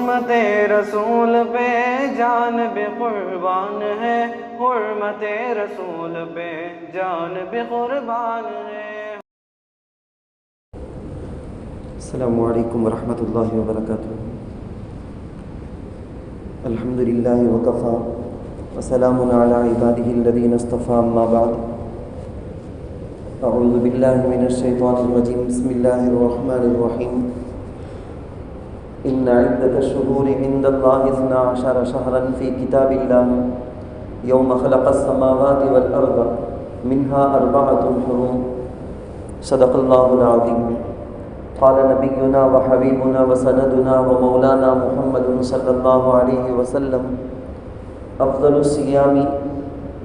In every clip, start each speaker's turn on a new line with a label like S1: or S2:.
S1: حرمت رسول پہ جان بھی قربان ہے، حرمت رسول پہ جان بھی قربان ہے۔
S2: السلام علیکم ورحمۃ اللہ وبرکاتہ۔ الحمد للہ وکفی وسلام علی عبادہ الذین اصطفی، اما بعد، اعوذ باللہ من الشیطان الرجیم، بسم اللہ الرحمن الرحیم۔ ان عدۃ الشہور عند اللہ 12 شہرا فی کتاب اللہ یوم خلق السماوات والارض منها 4 حرم، صدق اللہ العظیم۔ قال نبینا وحبیبنا وسندنا ومولانا محمد صلی اللہ علیہ وسلم: افضل الصیام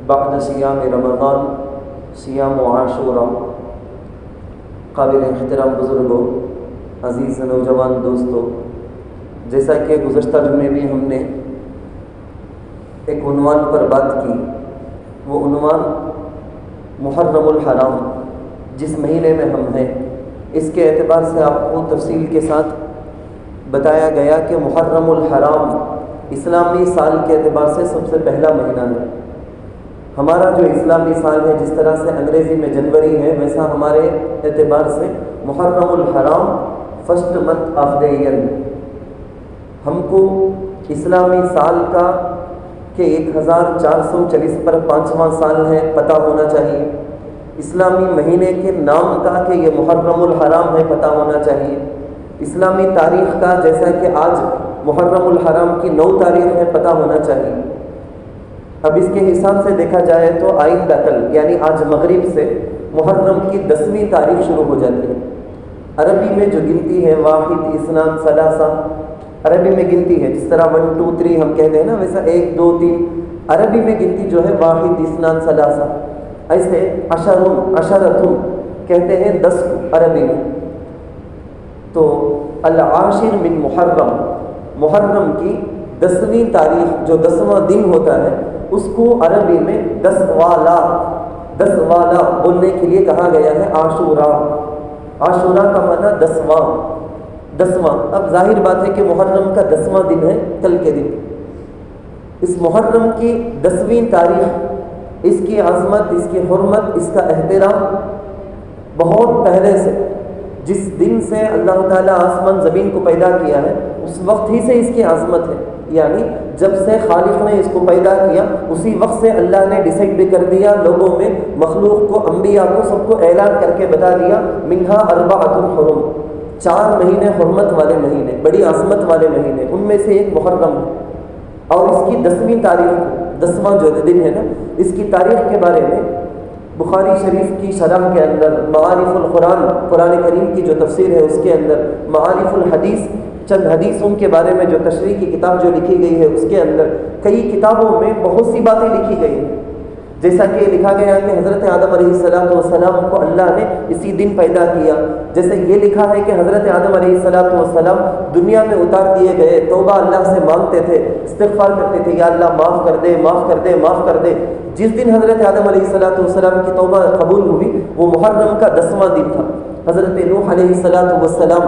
S2: بعد صیام رمضان صیام عاشوراء۔ قابل احترام بزرگوں، عزیز نوجوان دوستوں، جیسا کہ گزشتہ جمعے میں ہم نے ایک عنوان پر بات کی، وہ عنوان محرم الحرام، جس مہینے میں ہم ہیں، اس کے اعتبار سے آپ کو تفصیل کے ساتھ بتایا گیا کہ محرم الحرام اسلامی سال کے اعتبار سے سب سے پہلا مہینہ ہے۔ ہمارا جو اسلامی سال ہے، جس طرح سے انگریزی میں جنوری ہے، ویسا ہمارے اعتبار سے محرم الحرام first month of the year. ہم کو اسلامی سال کا کہ 1440 پر 5واں سال ہے پتہ ہونا چاہیے، اسلامی مہینے کے نام کا کہ یہ محرم الحرام ہے پتہ ہونا چاہیے، اسلامی تاریخ کا جیسا کہ آج محرم الحرام کی 9 تاریخ ہے پتہ ہونا چاہیے۔ اب اس کے حساب سے دیکھا جائے تو آئندہ کل یعنی آج مغرب سے محرم کی 10ویں تاریخ شروع ہو جاتی ہے۔ عربی میں جو گنتی ہے 1 2 3 عربی میں گنتی ہے، جس طرح 1 2 3 ہم کہتے ہیں نا، ویسا 1 2 3 عربی میں گنتی جو ہے 1 2 3 ایسے عشرتن کہتے ہیں 10 عربی میں۔ تو العاشر من محرم، محرم کی 10ویں تاریخ جو 10واں دن ہوتا ہے، اس کو عربی میں 10 والا بولنے کے لیے کہا گیا ہے عاشوراء۔ عاشوراء کا معنی 10واں۔ اب ظاہر بات ہے کہ محرم کا 10واں دن ہے، کل کے دن۔ اس محرم کی 10ویں تاریخ، اس کی عظمت، اس کی حرمت، اس کا احترام بہت پہلے سے، جس دن سے اللہ تعالیٰ آسمان زمین کو پیدا کیا ہے، اس وقت ہی سے اس کی عظمت ہے۔ یعنی جب سے خالق نے اس کو پیدا کیا، اسی وقت سے اللہ نے ڈیسائیڈ بھی کر دیا، لوگوں میں، مخلوق کو، انبیاء کو، سب کو اعلان کر کے بتا دیا، منہا 4 حرم، 4 مہینے حرمت والے مہینے، بڑی عظمت والے مہینے، ان میں سے ایک محرم ہے۔ اور اس کی 10ویں تاریخ، 10واں جو دن ہے نا، اس کی تاریخ کے بارے میں بخاری شریف کی شرح کے اندر، معارف القرآن، قرآن کریم کی جو تفسیر ہے اس کے اندر، معارف الحدیث، چند حدیثوں کے بارے میں جو تشریح کی کتاب جو لکھی گئی ہے اس کے اندر، کئی کتابوں میں بہت سی باتیں لکھی گئی ہیں۔ جیسا کہ لکھا گیا ہے کہ حضرت آدم علیہ السلام کو اللہ نے اسی دن پیدا کیا، جیسے یہ لکھا ہے کہ حضرت آدم علیہ السلام دنیا میں اتار دیے گئے، توبہ اللہ سے مانگتے تھے، استغفار کرتے تھے، یا اللہ معاف کر دے، معاف کر دے، معاف کر دے۔ جس دن حضرت آدم علیہ السلام کی توبہ قبول ہوئی، وہ محرم کا 10واں دن تھا۔ حضرت نوح علیہ السلام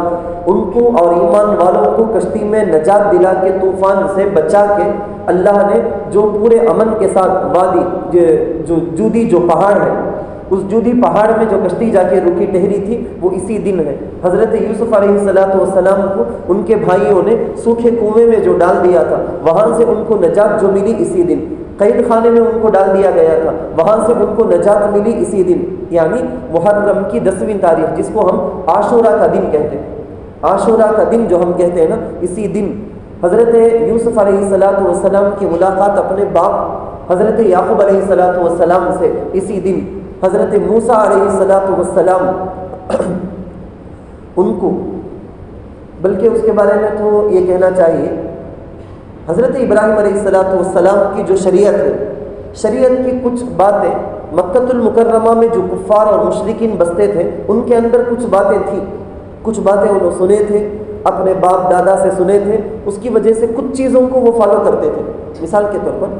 S2: ان کو اور ایمان والوں کو کشتی میں نجات دلا کے، طوفان سے بچا کے، اللہ نے جو پورے امن کے ساتھ وادی جو جودی جو پہاڑ ہے، اس جودی پہاڑ میں جو کشتی جا کے رکی ٹہری تھی، وہ اسی دن ہے۔ حضرت یوسف علیہ السلام کو ان کے بھائیوں نے سوکھے کنویں میں جو ڈال دیا تھا، وہاں سے ان کو نجات جو ملی اسی دن۔ قید خانے میں ان کو ڈال دیا گیا تھا، وہاں سے ان کو نجات ملی اسی دن، یعنی محرم کی 10ویں تاریخ، جس کو ہم عاشوراء کا دن کہتے ہیں۔ عاشوراء کا دن جو ہم کہتے ہیں نا، اسی دن حضرت یوسف علیہ السلام کی ملاقات اپنے باپ حضرت یعقوب علیہ السلام سے اسی دن، حضرت موسیٰ علیہ السلام ان کو، بلکہ اس کے بارے میں تو یہ کہنا چاہیے، حضرت ابراہیم علیہ السلام کی جو شریعت ہے، شریعت کی کچھ باتیں مکۃ المکرمہ میں جو کفار اور مشرکین بستے تھے، ان کے اندر کچھ باتیں تھیں، کچھ باتیں انہوں سنے تھے، اپنے باپ دادا سے سنے تھے، اس کی وجہ سے کچھ چیزوں کو وہ فالو کرتے تھے۔ مثال کے طور پر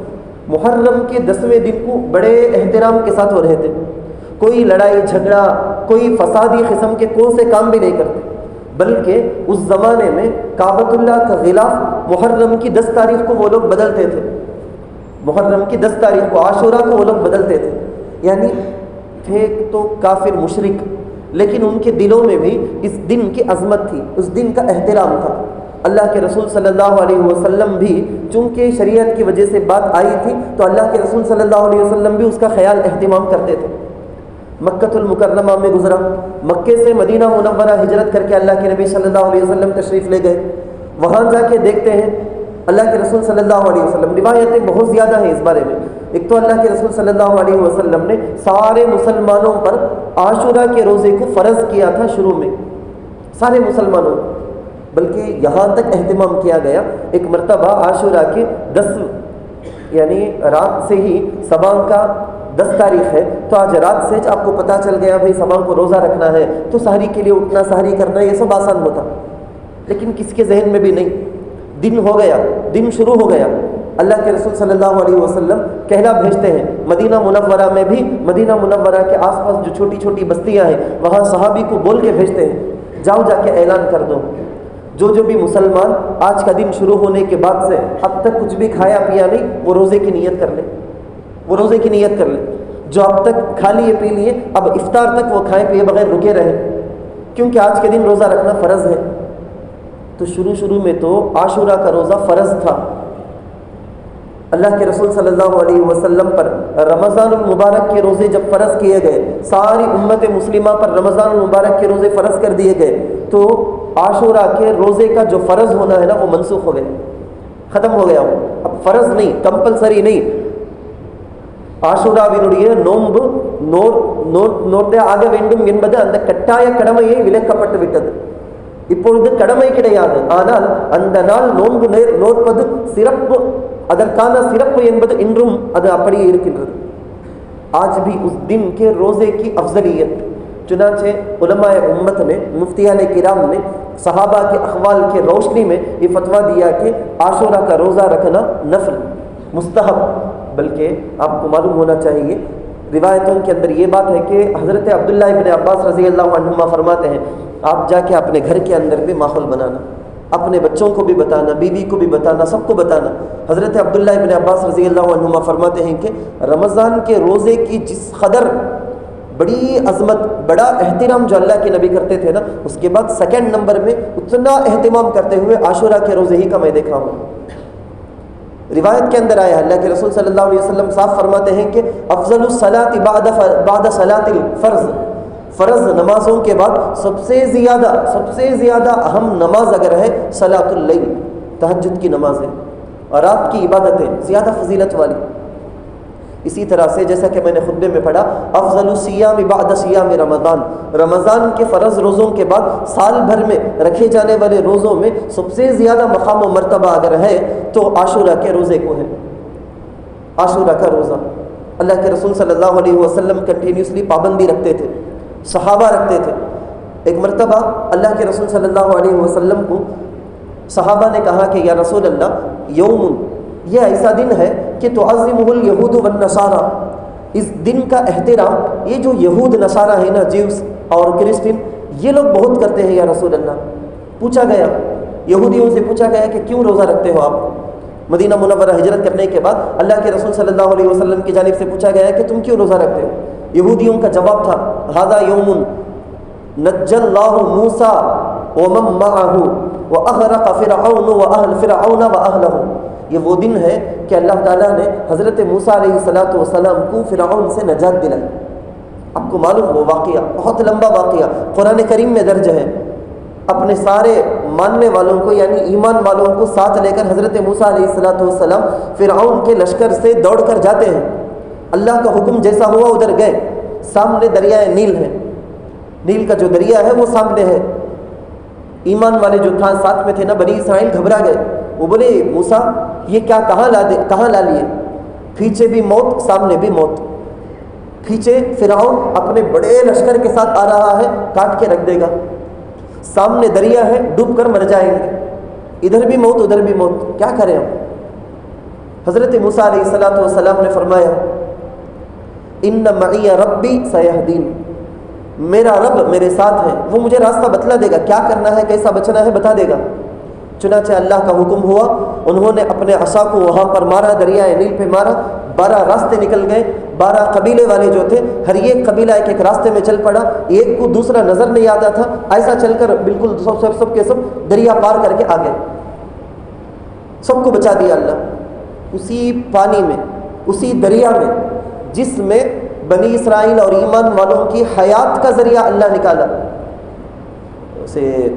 S2: محرم کے 10ویں دن کو بڑے احترام کے ساتھ وہ رہتے، کوئی لڑائی جھگڑا، کوئی فسادی قسم کے کون سے کام بھی نہیں کرتے، بلکہ اس زمانے میں کعبۃ اللہ کا غلاف محرم کی 10 تاریخ کو وہ لوگ بدلتے تھے، محرم کی 10 تاریخ کو، عاشورہ کو وہ لوگ بدلتے تھے. یعنی تھے تو کافر مشرک، لیکن ان کے دلوں میں بھی اس دن کی عظمت تھی، اس دن کا احترام تھا. اللہ کے رسول صلی اللہ علیہ وسلم بھی چونکہ شریعت کی وجہ سے بات آئی تھی تو اللہ کے رسول صلی اللہ علیہ وسلم بھی اس کا خیال اہتمام کرتے تھے. مکۃ المکرمہ میں گزرا، مکے سے مدینہ منورہ ہجرت کر کے اللہ کے نبی صلی اللہ علیہ وسلم تشریف لے گئے. وہاں جا کے دیکھتے ہیں اللہ کے رسول صلی اللہ علیہ وسلم، روایتیں بہت زیادہ ہیں اس بارے میں. ایک تو اللہ کے رسول صلی اللہ علیہ وسلم نے سارے مسلمانوں پر عاشورہ کے روزے کو فرض کیا تھا شروع میں، سارے مسلمانوں، بلکہ یہاں تک اہتمام کیا گیا ایک مرتبہ عاشورہ کے 10 یعنی رات سے ہی صبح کا 10 تاریخ ہے تو آج رات سے آپ کو پتہ چل گیا بھائی صبح کو روزہ رکھنا ہے تو سحری کے لیے اٹھنا، سحری کرنا، یہ سب آسان ہوتا. لیکن کس کے ذہن میں بھی نہیں. دن ہو گیا، دن شروع ہو گیا. اللہ کے رسول صلی اللہ علیہ وسلم کہلا بھیجتے ہیں مدینہ منورہ میں بھی، مدینہ منورہ کے آس پاس جو چھوٹی چھوٹی بستیاں ہیں وہاں صحابی کو بول کے بھیجتے ہیں جاؤ جا کے اعلان کر دو جو بھی مسلمان آج کا دن شروع ہونے کے بعد سے اب تک کچھ بھی کھایا پیا نہیں وہ روزے کی نیت کر لے، وہ روزے کی نیت کر لے. جو اب تک کھا لیے پی لیے اب افطار تک وہ کھائے پیے بغیر رکے رہے، کیونکہ آج کے دن روزہ رکھنا فرض ہے. تو شروع میں تو عاشورہ کا روزہ فرض تھا. اللہ کے رسول صلی اللہ علیہ وسلم پر رمضان المبارک کے روزے جب فرض کیے گئے، ساری امت مسلمہ پر رمضان المبارک کے روزے فرض کر دیے گئے تو عاشورہ کے روزے کا جو فرض ہونا ہے نا وہ منسوخ ہو گیا، ختم ہو گیا. وہ اب فرض نہیں، کمپلسری نہیں. ആശുറാവിനുடைய നോമ്പ് ஆக வேண்டும் என்பது அந்த கட்டாய கடமையை விலக்கப்பட்டு விட்டது. இப்பொழுது கடமை கிடையாது, ஆனால் அந்த நாள் நோன்பு நோற்பது சிறப்பு, அதற்கான சிறப்பு என்பது இன்றும் அது அப்படியே இருக்கின்றது. آج بھی اس دن کے روزے کی افضلیت، چنانچہ علماء امت نے، مفتیان کرام نے صحابہ کے اقوال کے روشنی میں یہ فتویٰ دیا کہ عاشورہ کا روزہ رکھنا نفل مستحب. بلکہ آپ کو معلوم ہونا چاہیے روایتوں کے اندر یہ بات ہے کہ حضرت عبداللہ ابن عباس رضی اللہ عنہما فرماتے ہیں آپ جا کے اپنے گھر کے اندر بھی ماحول بنانا، اپنے بچوں کو بھی بتانا، بیوی کو بھی بتانا، سب کو بتانا. حضرت عبداللہ ابن عباس رضی اللہ عنہما فرماتے ہیں کہ رمضان کے روزے کی جس قدر بڑی عظمت، بڑا احترام جو اللہ کے نبی کرتے تھے نا، اس کے بعد سیکنڈ نمبر میں اتنا اہتمام کرتے ہوئے عاشورہ کے روزے ہی کا میں دیکھا ہوں. روایت کے اندر آیا اللہ کے رسول صلی اللہ علیہ وسلم صاف فرماتے ہیں کہ افضل الصلاۃ بعد صلاۃ الفرض، فرض نمازوں کے بعد سب سے زیادہ اہم نماز اگر ہے صلاۃ اللیل، تہجد کی نماز ہے، اور رات کی عبادتیں زیادہ فضیلت والی. اسی طرح سے جیسا کہ میں نے خطبے میں پڑھا افضل الصیام بعد صیام رمضان، رمضان کے فرض روزوں کے بعد سال بھر میں رکھے جانے والے روزوں میں سب سے زیادہ مقام و مرتبہ اگر ہے تو عاشورہ کے روزے کو ہے. عاشورہ کا روزہ اللہ کے رسول صلی اللہ علیہ وسلم کنٹینیوسلی پابندی رکھتے تھے، صحابہ رکھتے تھے. ایک مرتبہ اللہ کے رسول صلی اللہ علیہ وسلم کو صحابہ نے کہا کہ یا رسول اللہ یوم، یہ ایسا دن ہے کہ تعظمہ الیہود والنصارى، اس دن کا احترام یہ جو یہود نصارہ ہیں نا، جیوس اور کرسچن، یہ لوگ بہت کرتے ہیں یا رسول اللہ. پوچھا گیا، یہودیوں سے پوچھا گیا کہ کیوں روزہ رکھتے ہو آپ؟ مدینہ منورہ ہجرت کرنے کے بعد اللہ کے رسول صلی اللہ علیہ وسلم کی جانب سے پوچھا گیا کہ تم کیوں روزہ رکھتے ہو؟ یہودیوں کا جواب تھا ھذا یوم نجى الله موسى ومن معه واغرق فرعون واهل فرعون واهله، یہ وہ دن ہے کہ اللہ تعالیٰ نے حضرت موسیٰ علیہ السلام کو فرعون سے نجات دلائی. آپ کو معلوم وہ واقعہ بہت لمبا واقعہ قرآن کریم میں درج ہے. اپنے سارے ماننے والوں کو یعنی ایمان والوں کو ساتھ لے کر حضرت موسیٰ علیہ السلام فرعون کے لشکر سے دوڑ کر جاتے ہیں. اللہ کا حکم جیسا ہوا ادھر گئے. سامنے دریائے نیل ہے، نیل کا جو دریا ہے وہ سامنے ہے. ایمان والے جو تھا ساتھ میں تھے نا، بنی اسرائیل گھبرا گئے. وہ بولے موسیٰ یہ کیا کہاں لا لیے؟ پیچھے بھی موت، سامنے بھی موت. پیچھے فرعون اپنے بڑے لشکر کے ساتھ آ رہا ہے، کاٹ کے رکھ دے گا. سامنے دریا ہے، ڈوب کر مر جائیں گے. ادھر بھی موت ادھر بھی موت، کیا کریں ہم؟ حضرت موسیٰ علیہ السلام نے فرمایا ان معی ربی سیہدین، میرا رب میرے ساتھ ہے، وہ مجھے راستہ بتلا دے گا، کیا کرنا ہے کیسا بچنا ہے بتا دے گا. چنانچہ اللہ کا حکم ہوا، انہوں نے اپنے عصا کو وہاں پر مارا، دریائے نیل پہ مارا، 12 راستے نکل گئے، 12 قبیلے والے جو تھے ہر ایک قبیلہ ایک راستے میں چل پڑا، ایک کو دوسرا نظر نہیں آتا تھا، ایسا چل کر بالکل سب کے سب دریا پار کر کے آ گئے، سب کو بچا دیا اللہ اسی پانی میں، اسی دریا میں جس میں بنی اسرائیل اور ایمان والوں کی حیات کا ذریعہ اللہ نکالا۔ اسے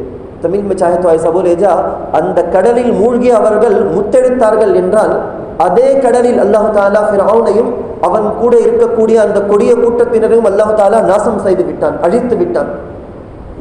S2: تمل میں چاہے تو ایسا بولے جا، اند کڈلل موழ்گی அவர்கள் முத்தெடுத்தார்கள் என்றால் அதே கடலில் அல்லாஹ் தஆலா ஃபிரௌனையும் அவன் கூட இருக்கக்கூடிய அந்த கொடிய கூட்டத்தினரையும் அல்லாஹ் தஆலா நாசம் செய்து விட்டான், அழித்து விட்டான்।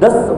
S2: 10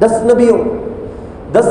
S2: 10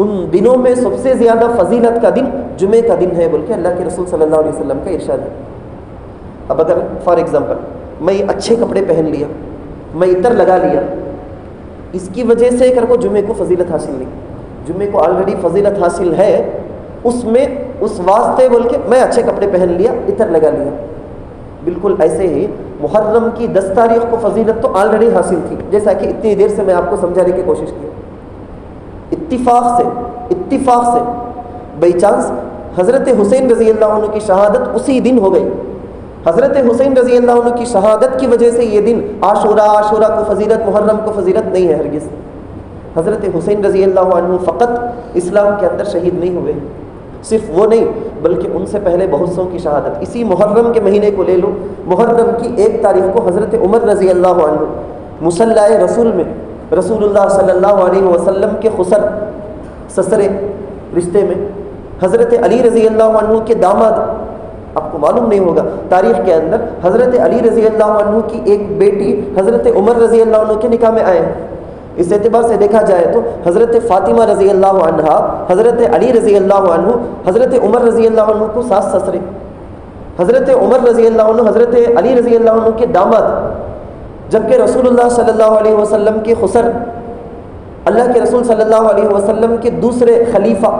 S2: ان دنوں میں سب سے زیادہ فضیلت کا دن جمعے کا دن ہے بول کے اللہ کے رسول صلی اللہ علیہ وسلم کا ارشاد ہے۔ اب اگر فار ایگزامپل میں اچھے کپڑے پہن لیا، میں عطر لگا لیا، اس کی وجہ سے کر کو جمعے کو فضیلت حاصل نہیں، جمعے کو آلریڈی فضیلت حاصل ہے، اس میں اس واسطے بول کے میں اچھے کپڑے پہن لیا، عطر لگا لیا۔ بالکل ایسے ہی محرم کی 10 تاریخ کو فضیلت تو آلریڈی حاصل تھی، جیسا کہ اتنی دیر سے میں آپ کو سمجھانے کی کوشش کی۔ اتفاق سے بائی چانس حضرت حسین رضی اللہ عنہ کی شہادت اسی دن ہو گئی۔ حضرت حسین رضی اللہ عنہ کی شہادت کی وجہ سے یہ دن عاشورہ کو فضیلت، محرم کو فضیلت نہیں ہے ہرگز۔ حضرت حسین رضی اللہ عنہ فقط اسلام کے اندر شہید نہیں ہوئے، صرف وہ نہیں بلکہ ان سے پہلے بہت سو کی شہادت۔ اسی محرم کے مہینے کو لے لو، محرم کی 1 تاریخ کو حضرت عمر رضی اللہ عنہ مصلی رسول میں رسول اللہ صلی اللہ علیہ وسلم کے خسر سسرے رشتے میں حضرت علی رضی اللہ عنہ کے داماد، آپ کو معلوم نہیں ہوگا تاریخ کے اندر حضرت علی رضی اللہ عنہ کی ایک بیٹی حضرت عمر رضی اللہ عنہ کے نکاح میں آئے ہیں۔ اس اعتبار سے دیکھا جائے تو حضرت فاطمہ رضی اللہ عنہ، حضرت علی رضی اللہ عنہ، حضرت عمر رضی اللہ عنہ کو ساس سسرے، حضرت عمر رضی اللہ عنہ حضرت علی رضی اللہ عنہ کے داماد، جبکہ رسول اللہ صلی اللہ علیہ وسلم کے خسر، اللہ کے رسول صلی اللہ علیہ وسلم کے دوسرے خلیفہ،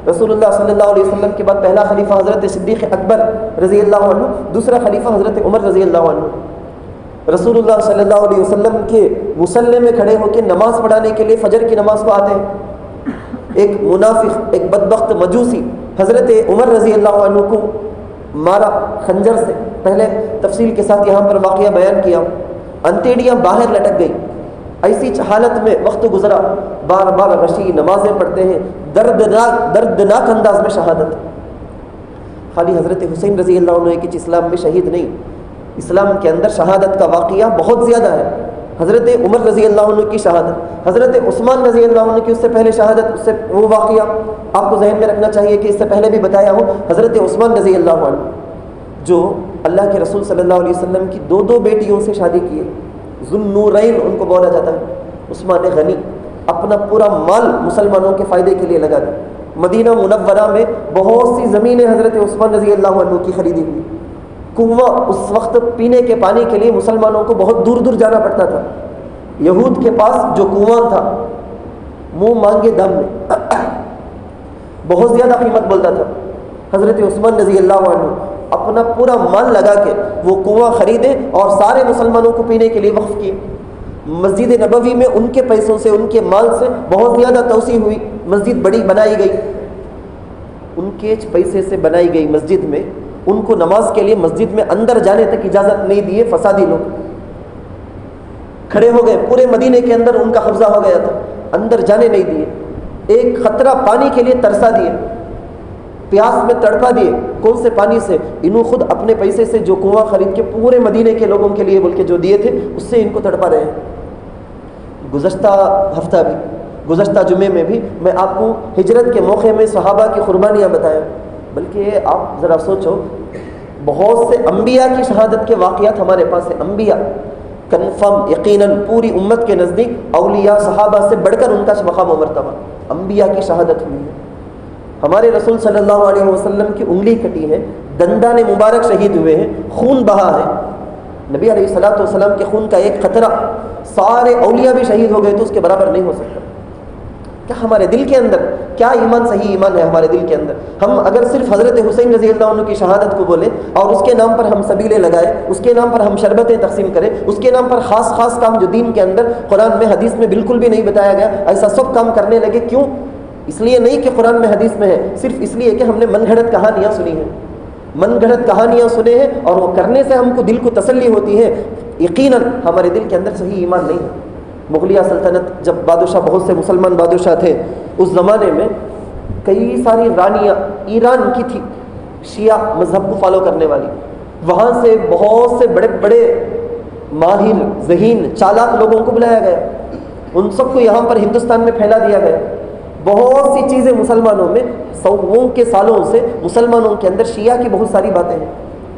S2: رسول اللہ صلی اللہ علیہ وسلم کے بعد پہلا خلیفہ حضرت صدیق اکبر رضی اللہ عنہ، دوسرا خلیفہ حضرت عمر رضی اللہ عنہ، رسول اللہ صلی اللہ علیہ وسلم کے مصلی میں کھڑے ہو کے نماز پڑھانے کے لیے فجر کی نماز کو آتے ہیں۔ ایک منافق، ایک بدبخت مجوسی حضرت عمر رضی اللہ عنہ کو مارا خنجر سے، پہلے تفصیل کے ساتھ یہاں پر واقعہ بیان کیا، انتیڑیاں باہر لٹک گئی، ایسی حالت میں وقت گزرا، بار بار غشی نمازیں پڑھتے ہیں، دردناک انداز میں شہادت۔ خالی حضرت حسین رضی اللہ عنہ کہ اسلام میں شہید نہیں، اسلام کے اندر شہادت کا واقعہ بہت زیادہ ہے۔ حضرت عمر رضی اللہ عنہ کی شہادت، حضرت عثمان رضی اللہ عنہ کی اس سے پہلے شہادت، اس سے وہ واقعہ آپ کو ذہن میں رکھنا چاہیے کہ اس سے پہلے بھی بتایا ہوں، حضرت عثمان رضی اللہ عنہ جو اللہ کے رسول صلی اللہ علیہ وسلم کی 2 بیٹیوں سے شادی کیے، ذوالنورین ان کو بولا جاتا ہے۔ عثمان غنی اپنا پورا مال مسلمانوں کے فائدے کے لیے لگا دیا، مدینہ منورہ میں بہت سی زمینیں حضرت عثمان رضی اللہ عنہ کی خریدی ہوئی، کنواں اس وقت پینے کے پانی کے لیے مسلمانوں کو بہت دور دور جانا پڑتا تھا، یہود کے پاس جو کنواں تھا منہ مانگے دم میں بہت زیادہ قیمت بولتا تھا، حضرت عثمان رضی اللہ عنہ اپنا پورا مال لگا کے وہ کنواں خریدے اور سارے مسلمانوں کو پینے کے لیے وقف کیے۔ مسجد نبوی میں ان کے پیسوں سے، ان کے مال سے بہت زیادہ توسیع ہوئی، مسجد بڑی بنائی گئی، ان کے پیسے سے بنائی گئی مسجد میں ان کو نماز کے لیے مسجد میں اندر جانے تک اجازت نہیں دیے، فسادی لوگ کھڑے ہو گئے، پورے مدینے کے اندر ان کا قبضہ ہو گیا تھا، اندر جانے نہیں دیے، ایک خطرہ پانی کے لیے ترسا دیے، پیاس میں تڑپا دیے۔ کون سے پانی سے؟ انہوں خود اپنے پیسے سے جو کنواں خرید کے پورے مدینے کے لوگوں کے لیے بول کے جو دیے تھے اس سے ان کو تڑپا رہے ہیں۔ گزشتہ ہفتہ بھی، گزشتہ جمعے میں بھی میں آپ کو ہجرت کے موقع میں صحابہ کی قربانیاں بتایا، بلکہ آپ ذرا سوچو بہت سے انبیاء کی شہادت کے واقعات ہمارے پاس ہیں۔ انبیاء کنفرم یقیناً پوری امت کے نزدیک اولیاء صحابہ سے بڑھ کر ان کا مقام و مرتبہ، انبیاء کی شہادت ہوئی ہے۔ ہمارے رسول صلی اللہ علیہ وسلم کی انگلی کٹی ہے، دندان مبارک شہید ہوئے ہیں، خون بہا ہے، نبی علیہ الصلوۃ والسلام کے خون کا ایک قطرہ سارے اولیاء بھی شہید ہو گئے تو اس کے برابر نہیں ہو سکتا۔ کیا ہمارے دل کے اندر کیا ایمان، صحیح ایمان ہے ہمارے دل کے اندر؟ ہم اگر صرف حضرت حسین رضی اللہ عنہ کی شہادت کو بولیں اور اس کے نام پر ہم سبیلے لگائیں، اس کے نام پر ہم شربتیں تقسیم کریں، اس کے نام پر خاص خاص کام جو دین کے اندر قرآن میں حدیث میں بالکل بھی نہیں بتایا گیا، ایسا سب کام کرنے لگے، کیوں؟ اس لیے نہیں کہ قرآن میں حدیث میں ہے، صرف اس لیے کہ ہم نے من گھڑت کہانیاں سنی ہیں، من گھڑت کہانیاں سنے ہیں اور وہ کرنے سے ہم کو دل کو تسلی ہوتی ہے، یقیناً ہمارے دل کے اندر صحیح ایمان نہیں ہے۔ مغلیہ سلطنت جب بادشاہ، بہت سے مسلمان بادشاہ تھے اس زمانے میں، کئی ساری رانیاں ایران کی تھی شیعہ مذہب کو فالو کرنے والی، وہاں سے بہت سے بڑے بڑے ماہر ذہین چالاک لوگوں کو بلایا گیا، ان سب کو یہاں پر ہندوستان میں پھیلا دیا گیا۔ بہت سی چیزیں مسلمانوں میں سووں کے سالوں سے مسلمانوں کے اندر شیعہ کی بہت ساری باتیں ہیں۔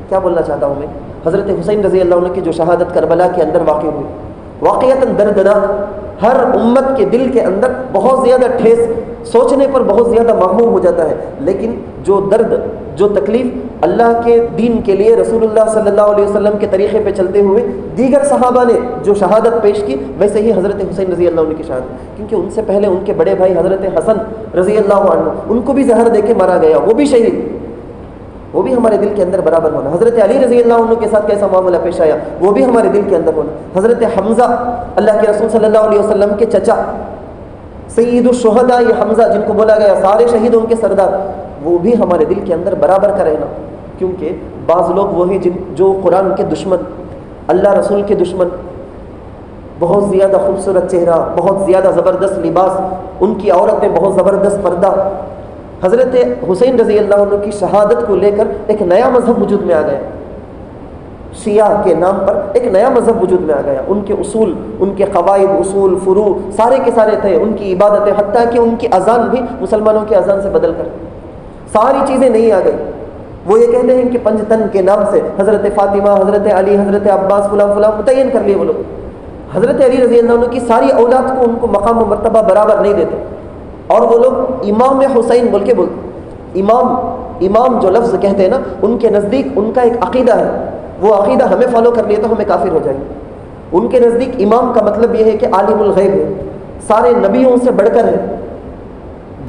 S2: کیا بولنا چاہتا ہوں میں؟ حضرت حسین رضی اللہ عنہ کی جو شہادت کربلا کے اندر واقع ہوئی، واقعتاً دردناک، ہر امت کے دل کے اندر بہت زیادہ ٹھیس سوچنے پر بہت زیادہ مغموم ہو جاتا ہے، لیکن جو درد، جو تکلیف اللہ کے دین کے لیے رسول اللہ صلی اللہ علیہ وسلم کے طریقے پہ چلتے ہوئے دیگر صحابہ نے جو شہادت پیش کی، ویسے ہی حضرت حسین رضی اللہ عنہ کی شہادت، کیونکہ ان سے پہلے ان کے بڑے بھائی حضرت حسن رضی اللہ عنہ، ان کو بھی زہر دے کے مارا گیا، وہ بھی شہید، وہ بھی ہمارے دل کے اندر برابر ہونا۔ حضرت علی رضی اللہ عنہ کے ساتھ کیسا معاملہ پیش آیا، وہ بھی ہمارے دل کے اندر ہونا۔ حضرت حمزہ، اللہ کے رسول صلی اللہ علیہ وسلم کے چچا، سید الشہداء، یہ حمزہ جن کو بولا گیا سارے شہیدوں کے سردار، وہ بھی ہمارے دل کے اندر برابر کا رہنا، کیونکہ بعض لوگ وہ ہیں جو قرآن کے دشمن، اللہ رسول کے دشمن، بہت زیادہ خوبصورت چہرہ، بہت زیادہ زبردست لباس، ان کی عورتیں بہت زبردست پردہ۔ حضرت حسین رضی اللہ عنہ کی شہادت کو لے کر ایک نیا مذہب وجود میں آ گیا، شیعہ کے نام پر ایک نیا مذہب وجود میں آ گیا۔ ان کے اصول، ان کے قواعد، اصول، فروع سارے کے سارے تھے، ان کی عبادتیں، حتیٰ کہ ان کی اذان بھی مسلمانوں کی اذان سے بدل کر ساری چیزیں نہیں آ گئی۔ وہ یہ کہتے ہیں کہ پنج تن کے نام سے حضرت فاطمہ، حضرت علی، حضرت عباس، فلاں فلاں متعین کر لیے وہ لوگ۔ حضرت علی رضی اللہ عنہ کی ساری اولاد کو ان کو مقام و مرتبہ برابر نہیں دیتے، اور وہ لوگ امام حسین بول کے بولتے۔ امام جو لفظ کہتے ہیں نا، ان کے نزدیک ان کا ایک عقیدہ ہے، وہ عقیدہ ہمیں فالو کر لیے تو ہمیں کافر ہو جائیں گے۔ ان کے نزدیک امام کا مطلب یہ ہے کہ عالم الغیب ہے، سارے نبیوں سے بڑھ کر ہے۔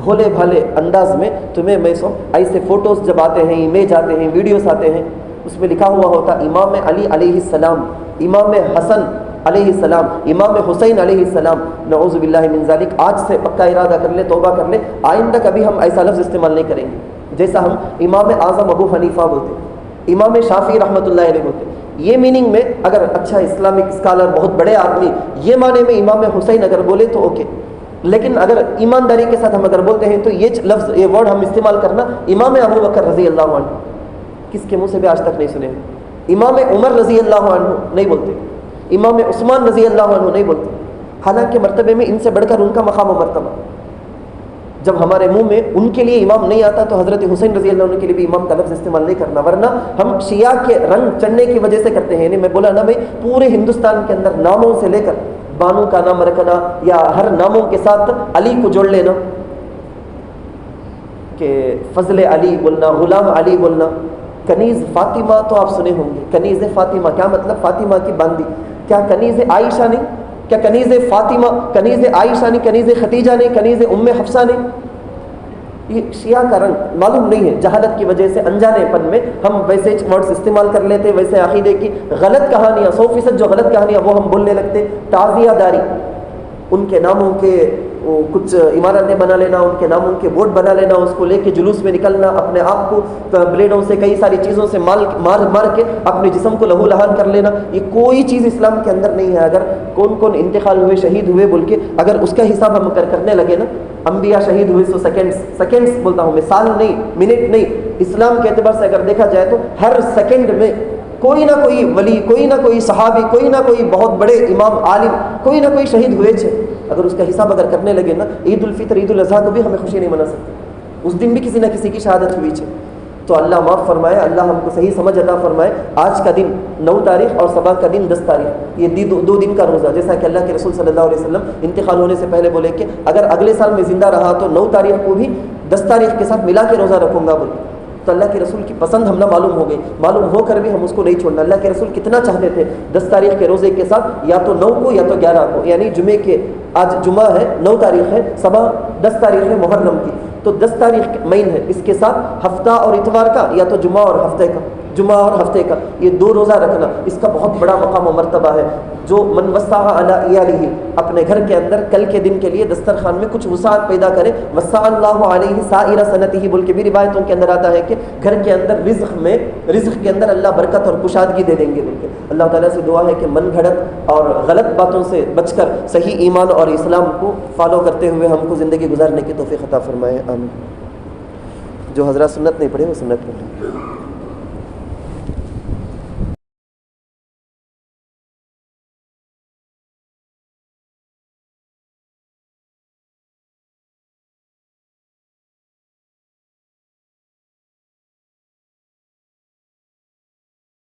S2: بھولے بھالے انداز میں تمہیں میں ایسے فوٹوز جب آتے ہیں، امیج آتے ہیں، ویڈیوز آتے ہیں، اس میں لکھا ہوا ہوتا امام علی علیہ السلام، امام حسن علیہ السلام، امام حسین علیہ السلام۔ نعوذ باللہ من ذالک، آج سے پکا ارادہ کر لے، توبہ کر لے، آئندہ کبھی ہم ایسا لفظ استعمال نہیں کریں گے جیسا ہم امام اعظم ابو حنیفہ بولتے، امام شافعی رحمۃ اللہ علیہ بولتے۔ یہ میننگ میں اگر اچھا اسلامک اسکالر، بہت بڑے آدمی یہ معنی میں امام حسین اگر بولے تو اوکے، لیکن اگر ایمانداری کے ساتھ ہم اگر بولتے ہیں تو یہ لفظ، یہ ورڈ ہم استعمال کرنا امام ابو بکر رضی اللہ عنہ، کس کے منہ سے بھی آج تک نہیں سنے ہیں۔ امام عمر رضی اللہ عنہ نہیں بولتے، امام عثمان رضی اللہ عنہ نہیں بولتے، حالانکہ مرتبے میں ان سے بڑھ کر ان کا مقام و مرتبہ۔ جب ہمارے منہ میں ان کے لیے امام نہیں آتا تو حضرت حسین رضی اللہ عنہ کے لیے بھی امام کا لفظ استعمال نہیں کرنا، ورنہ ہم شیعہ کے رنگ چڑھنے کی وجہ سے کرتے ہیں۔ یعنی میں بولا نا بھائی، پورے ہندوستان کے اندر ناموں سے لے کر بانو کا نام رکھنا، یا ہر ناموں کے ساتھ علی کو جوڑ لینا، کہ فضل علی بولنا، غلام علی بولنا۔ کنیز فاطمہ تو آپ سنے ہوں گے، کنیز فاطمہ کیا مطلب؟ فاطمہ کی باندی۔ کیا کنیز عائشہ نہیں؟ کیا کنیز فاطمہ، کنیز عائشہ نہیں، کنیز خدیجہ نہیں، کنیز ام حفصہ نہیں؟ یہ شیعہ کا رنگ معلوم نہیں ہے، جہالت کی وجہ سے، انجانے پن میں ہم ویسے ورڈز استعمال کر لیتے، ویسے عقیدے کی غلط کہانیاں، 100% جو غلط کہانیاں وہ ہم بولنے لگتے۔ تعزیہ داری، ان کے ناموں کے کچھ عمارتیں بنا لینا، ان کے ناموں کے بورڈ بنا لینا، اس کو لے کے جلوس میں نکلنا، اپنے آپ کو بلیڈوں سے، کئی ساری چیزوں سے مار کے اپنے جسم کو لہو لہان کر لینا، یہ کوئی چیز اسلام کے اندر نہیں ہے۔ اگر کون کون انتقال ہوئے، شہید ہوئے بول کے اگر اس کا حساب ہم کرنے لگے نا، انبیاء شہید ہوئے تو سیکنڈز بولتا ہوں میں، سال نہیں، منٹ نہیں، اسلام کے اعتبار سے اگر دیکھا جائے تو ہر سیکنڈ میں کوئی نہ کوئی ولی، کوئی نہ کوئی صحابی، کوئی نہ کوئی بہت بڑے امام عالم، کوئی نہ کوئی شہید ہوئے چھے۔ اگر اس کا حساب اگر کرنے لگے نا، عید الفطر، عید الاضحیٰ کو بھی ہمیں خوشی نہیں منا سکتے، اس دن بھی کسی نہ کسی کی شہادت ہوئی چھے۔ تو اللہ معاف فرمائے، اللہ ہم کو صحیح سمجھ عطا فرمائے۔ آج کا دن 9 تاریخ اور صبح کا دن 10 تاریخ، یہ 2 دن کا روزہ، جیسا کہ اللہ کے رسول صلی اللہ علیہ وسلم انتقال ہونے سے پہلے بولے کہ اگر اگلے سال میں زندہ رہا تو 9 تاریخ کو بھی 10 تاریخ کے ساتھ ملا کے روزہ رکھوں گا بولے۔ تو اللہ کے رسول کی پسند ہم نہ معلوم ہو گئی، معلوم ہو کر بھی ہم اس کو نہیں چھوڑنا۔ اللہ کے رسول کتنا چاہتے تھے 10 تاریخ کے روزے کے ساتھ، یا تو 9 کو یا تو 11 کو، یعنی جمعے کے، آج جمعہ ہے 9 تاریخ ہے، صبح 10 تاریخ ہے محرم کی، تو 10 تاریخ مین ہے، اس کے ساتھ ہفتہ اور اتوار کا، یا تو جمعہ اور ہفتے کا، جمعہ اور ہفتے کا، یہ 2 روزہ رکھنا، اس کا بہت بڑا مقام و مرتبہ ہے۔ جو من وسع علی عیالہ، اپنے گھر کے اندر کل کے دن کے لیے دسترخوان میں کچھ وسعت پیدا کرے، وسع اللہ علیہ سائر سنتہ بول کے بھی روایتوں کے اندر آتا ہے کہ گھر کے اندر رزق کے اندر اللہ برکت اور کشادگی دے دیں گے بول کے۔ اللہ تعالیٰ سے دعا ہے کہ من گھڑت اور غلط باتوں سے بچ کر صحیح ایمان اور اسلام کو فالو کرتے ہوئے ہم کو زندگی گزارنے کی توفیق عطا فرمائے، آمین۔ جو حضرات سنت نہیں پڑھے وہ سنت پڑھ لیں۔